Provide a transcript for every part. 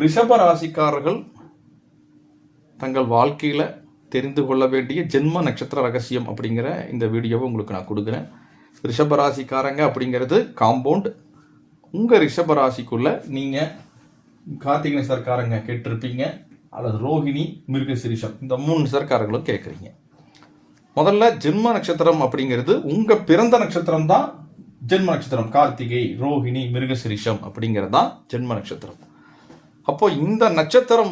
ரிஷப ராசிக்காரர்கள் தங்கள் வாழ்க்கையில் தெரிந்து கொள்ள வேண்டிய ஜென்ம நட்சத்திர ரகசியம் அப்படிங்கிற இந்த வீடியோவை உங்களுக்கு நான் கொடுக்குறேன். ரிஷபராசிக்காரங்க அப்படிங்கிறது காம்பவுண்ட். உங்கள் ரிஷபராசிக்குள்ளே நீங்கள் கார்த்திகை சர்க்காரங்க கேட்டிருப்பீங்க, அல்லது ரோஹிணி, மிருகசிரிஷம், இந்த 3 சர்க்காரங்களும் கேட்குறீங்க. முதல்ல ஜென்ம நட்சத்திரம் அப்படிங்கிறது உங்கள் பிறந்த நட்சத்திரம் தான் ஜென்ம நட்சத்திரம். கார்த்திகை, ரோஹிணி, மிருகசிரிஷம் அப்படிங்கிறது தான் ஜென்ம நட்சத்திரம். அப்போ இந்த நட்சத்திரம்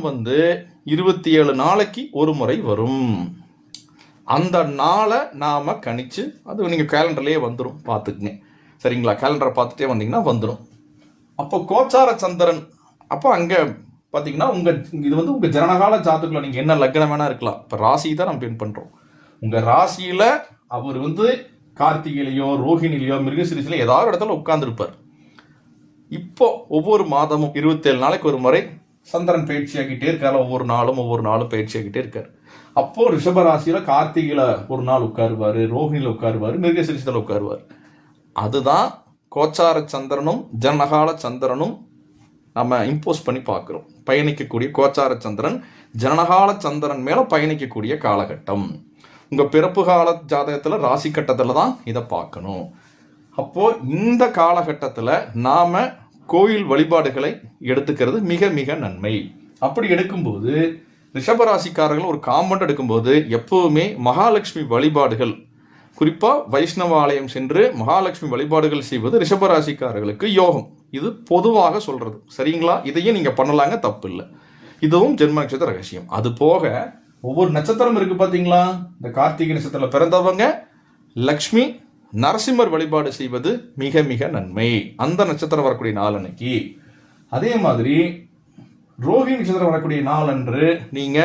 27 நாளைக்கு ஒரு முறை வரும். அந்த நாளை நாம் கணிச்சு, அது நீங்கள் கேலண்டர்லேயே வந்துடும், பார்த்துக்குங்க. சரிங்களா? கேலண்டரை பார்த்துட்டே வந்தீங்கன்னா வந்துடும். அப்போ கோச்சார சந்திரன், அப்போ அங்கே பார்த்தீங்கன்னா இது உங்கள் ஜனனகால ஜாதகத்தில் நீங்கள் என்ன லக்னம் வேணா இருக்கலாம். இப்போ ராசி தான் நம்ம பின் பண்ணுறோம். உங்கள் ராசியில் அவர் கார்த்திகையிலையோ ரோஹிணிலையோ மிருகசிரிசிலையோ ஏதாவது இடத்துல உட்கார்ந்துருப்பார். இப்போ ஒவ்வொரு மாதமும் 27 நாளைக்கு ஒரு முறை சந்திரன் பயிற்சியாகிட்டே இருக்காரு. ஒவ்வொரு நாளும் பயிற்சியாகிட்டே இருக்காரு. அப்போ ரிஷபராசியில கார்த்திகையில ஒரு நாள் உட்காருவாரு, ரோஹிணியில உட்காருவாரு, மிருகசிரிசத்துல உட்காருவார். அதுதான் கோச்சார சந்திரனும் ஜனகால சந்திரனும் நம்ம இம்போஸ் பண்ணி பார்க்கிறோம். பயணிக்கக்கூடிய கோச்சார சந்திரன் ஜனகால சந்திரன் மேல பயணிக்கக்கூடிய காலகட்டம். உங்க பிறப்பு கால ஜாதகத்துல ராசி கட்டத்துல தான் இதை பார்க்கணும். அப்போ இந்த காலகட்டத்தில் நாம கோயில் வழிபாடுகளை எடுத்துக்கிறது மிக மிக நன்மை. அப்படி எடுக்கும்போது ரிஷபராசிக்காரர்கள் ஒரு காம்பவுண்ட் எடுக்கும்போது எப்பவுமே மகாலட்சுமி வழிபாடுகள், குறிப்பா வைஷ்ணவ ஆலயம் சென்று மகாலட்சுமி வழிபாடுகள் செய்வது ரிஷபராசிக்காரர்களுக்கு யோகம். இது பொதுவாக சொல்றது. சரிங்களா? இதையும் நீங்க பண்ணலாங்க, தப்பு இல்லை. இதுவும் ஜென்ம நட்சத்திர ரகசியம். அது போக ஒவ்வொரு நட்சத்திரம் இருக்கு பார்த்தீங்களா? இந்த கார்த்திகை நட்சத்திரத்தில் பிறந்தவங்க லக்ஷ்மி நரசிம்மர் வழிபாடு செய்வது மிக மிக நன்மை, அந்த நட்சத்திரம் வரக்கூடிய நாள் அன்னைக்கு. அதே மாதிரி ரோஹிணி நட்சத்திரம் வரக்கூடிய நாள் அன்று நீங்க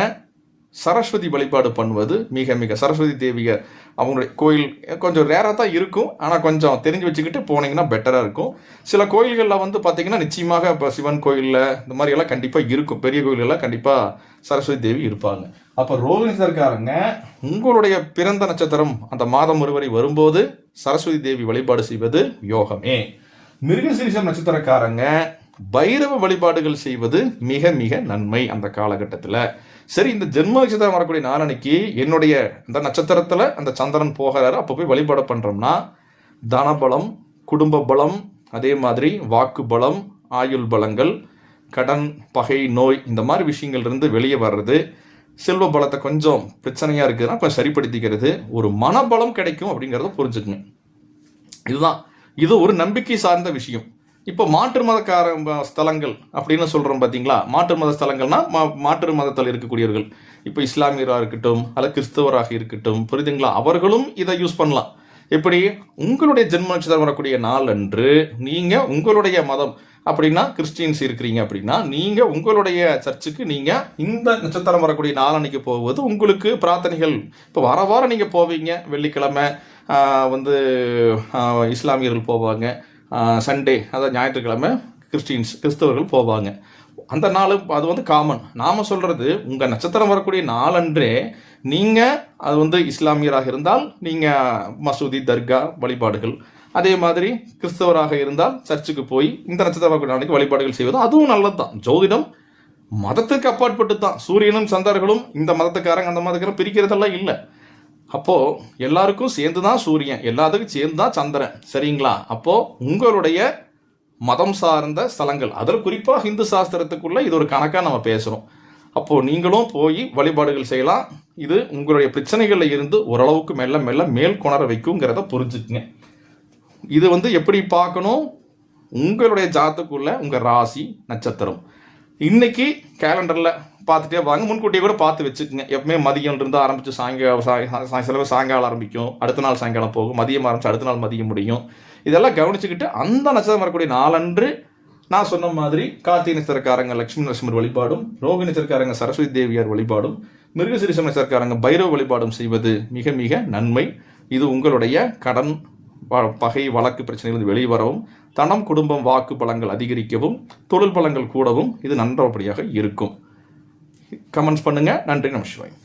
சரஸ்வதி வழிபாடு பண்ணுவது மிக மிக, சரஸ்வதி தேவியர் அவங்களுடைய கோயில் கொஞ்சம் ரேராக தான் இருக்கும், ஆனால் கொஞ்சம் தெரிஞ்சு வச்சுக்கிட்டு போனீங்கன்னா பெட்டராக இருக்கும். சில கோயில்களில் பார்த்தீங்கன்னா நிச்சயமாக இப்போ சிவன் கோயிலில் இந்த மாதிரி எல்லாம் கண்டிப்பாக இருக்கும். பெரிய கோயிலெல்லாம் கண்டிப்பாக சரஸ்வதி தேவி இருப்பாங்க. அப்போ ரோஹிணி சர்க்காரங்க உங்களுடைய பிறந்த நட்சத்திரம் அந்த மாதம் ஒருவரை வரும்போது சரஸ்வதி தேவி வழிபாடு செய்வது யோகமே. மிருகசீரிஷம் நட்சத்திரக்காரங்க பைரவ வழிபாடுகள் செய்வது மிக மிக நன்மை அந்த காலகட்டத்தில். சரி, இந்த ஜென்ம நட்சத்திரம் வரக்கூடிய நாளன்னைக்கு என்னுடைய இந்த நட்சத்திரத்தில் அந்த சந்திரன் போகிறாரு, அப்போ போய் வழிபாடு பண்ணுறோம்னா தனபலம், குடும்ப பலம், அதே மாதிரி வாக்கு பலம், ஆயுள் பலங்கள், கடன், பகை, நோய், இந்த மாதிரி விஷயங்கள் இருந்து வெளியே வர்றது, செல்வ பலத்தை கொஞ்சம் பிரச்சனையாக இருக்குதுன்னா கொஞ்சம் சரிப்படுத்திக்கிறது, ஒரு மனபலம் கிடைக்கும் அப்படிங்கிறத புரிஞ்சுக்குங்க. இது ஒரு நம்பிக்கை சார்ந்த விஷயம். இப்போ மாற்று மதக்கார ஸ்தலங்கள் அப்படின்னு சொல்கிறோம் பார்த்தீங்களா? மாற்று மத ஸ்தலங்கள்னா மாற்று மதத்தில் இருக்கக்கூடியவர்கள், இப்போ இஸ்லாமியராக இருக்கட்டும் அல்லது கிறிஸ்தவராக இருக்கட்டும், புரியுதுங்களா? அவர்களும் இதை யூஸ் பண்ணலாம். எப்படி? உங்களுடைய ஜென்ம நட்சத்திரம் வரக்கூடிய நாள் அன்று நீங்கள் உங்களுடைய மதம் அப்படின்னா கிறிஸ்டியன்ஸ் இருக்கிறீங்க அப்படின்னா நீங்கள் உங்களுடைய சர்ச்சுக்கு நீங்கள் இந்த நட்சத்திரம் வரக்கூடிய நாளன்னைக்கு போவது உங்களுக்கு பிரார்த்தனைகள். இப்போ வாரம் நீங்கள் போவீங்க. வெள்ளிக்கிழமை இஸ்லாமியர்கள் போவாங்க, சண்டே அதாவது ஞாயிற்றுக்கிழமை கிறிஸ்தவர்கள் போவாங்க. அந்த நாள் அது காமன். நாம் சொல்கிறது உங்கள் நட்சத்திரம் வரக்கூடிய நாளன்றே நீங்கள் அது இஸ்லாமியராக இருந்தால் நீங்கள் மசூதி, தர்கா வழிபாடுகள், அதே மாதிரி கிறிஸ்தவராக இருந்தால் சர்ச்சுக்கு போய் இந்த நட்சத்திரம் வரக்கூடிய நாளைக்கு வழிபாடுகள் செய்வது அதுவும் நல்லது தான். ஜோதிடம் மதத்துக்கு அப்பாற்பட்டு தான். சூரியனும் சந்திரர்களும் இந்த மதத்துக்காரங்க அந்த மதத்துக்காரங்க பிரிக்கிறதெல்லாம் இல்லை. அப்போ எல்லாருக்கும் சேர்ந்து தான் சூரியன், எல்லாத்துக்கும் சேர்ந்து தான் சந்திரன். சரிங்களா? அப்போ உங்களுடைய மதம் சார்ந்த ஸ்தலங்கள், அதில் குறிப்பாக ஹிந்து சாஸ்திரத்துக்குள்ள இது ஒரு கணக்காக நம்ம பேசுகிறோம். அப்போ நீங்களும் போய் வழிபாடுகள் செய்யலாம். இது உங்களுடைய பிரச்சனைகளில் இருந்து ஓரளவுக்கு மெல்ல மெல்ல மேல் கொணர வைக்குங்கிறத புரிஞ்சுக்குங்க. இது எப்படி பார்க்கணும்? உங்களுடைய ஜாதகத்துக்குள்ள உங்கள் ராசி நட்சத்திரம் இன்னைக்கு கேலண்டரில் பார்த்துட்டே வாங்க. முன்கூட்டியே கூட பார்த்து வச்சுக்கோங்க. எப்பவுமே மதியம்லேருந்து ஆரம்பித்து சாயங்காலம் ஆரம்பிக்கும், அடுத்த நாள் சாயங்காலம் போகும், மதியம் ஆரம்பித்து அடுத்த நாள் மதியம் முடியும். இதெல்லாம் கவனிச்சுக்கிட்டு அந்த நட்சத்திரம் வரக்கூடிய நாளன்று நான் சொன்ன மாதிரி கார்த்திகை நட்சத்திரக்காரங்க லட்சுமி நரசிம்மர் வழிபாடும், ரோஹிணி நட்சத்திரக்காரங்க சரஸ்வதி தேவியார் வழிபாடும், மிருகசீரிஷம் நட்சத்திரக்காரங்க பைரவ வழிபாடும் செய்வது மிக மிக நன்மை. இது உங்களுடைய கடன், பகை, வழக்கு பிரச்சனைகள் வெளியே வரவும், தனம், குடும்பம், வாக்கு பலங்கள் அதிகரிக்கவும், தொழில் பலங்கள் கூடவும் இது நன்றபடியாக இருக்கும். கமெண்ட்ஸ் பண்ணுங்க. நன்றி. நமஸ்காரம்.